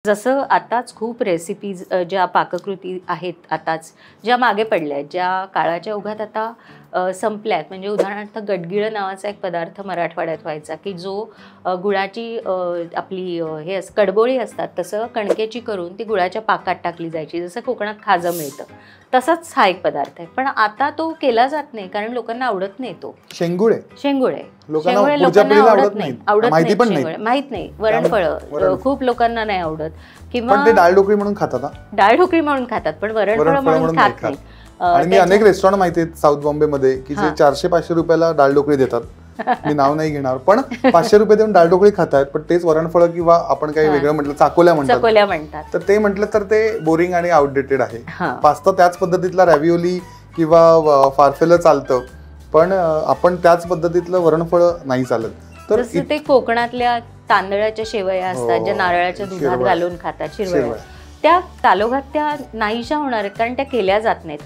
जसं आताच खूप रेसिपीज ज्या पाककृती आहेत आताच ज्या मागे पडल्या आहेत, ज्या काळाच्या ओघात आता संपल्यात. म्हणजे उदाहरणार्थ गडगिळं नावाचा एक पदार्थ मराठवाड्यात व्हायचा की जो गुळाची आपली हे कडबोळी असतात तसं कणकेची करून ती गुळाच्या पाकात टाकली जायची. जसं कोकणात खाजं मिळतं तसंच हा एक पदार्थ आहे. पण आता तो केला जात नाही कारण लोकांना आवडत नाही. तो शेंगुळे लोकांना आवडत नाही. माहित नाही. वरणफळं खूप लोकांना नाही आवडत किंवा डाळ ढोकळी म्हणून खातात पण वरणफळं म्हणून खात नाही. आणि मी अनेक रेस्टॉरंट माहिती आहेत साऊथ बॉम्बे मध्ये की जे 400-500 रुपयाला डाळ ढोकळी देतात. मी नाव नाही घेणार पण 500 रुपये देऊन डाळ ढोकळी खातात. पण तेच वरणफळं किंवा आपण काही वेगळं म्हटलं चाकोल्या म्हणतात तर ते म्हटलं तर ते बोरिंग आणि आउटडेटेड आहे. पास्ता त्याच पद्धतीतला रॅव्हिओली किंवा फारफेलं चालतं पण आपण त्याच पद्धतीतलं वरणफळं नाही चालत. तर ते कोकणातल्या तांदळाच्या शेवया असतात ज्या नारळाच्या दुधात घालून खातात. शिरवळ्या त्या कालोखात त्या नाहीशा होणार आहेत कारण त्या केल्या जात नाहीत.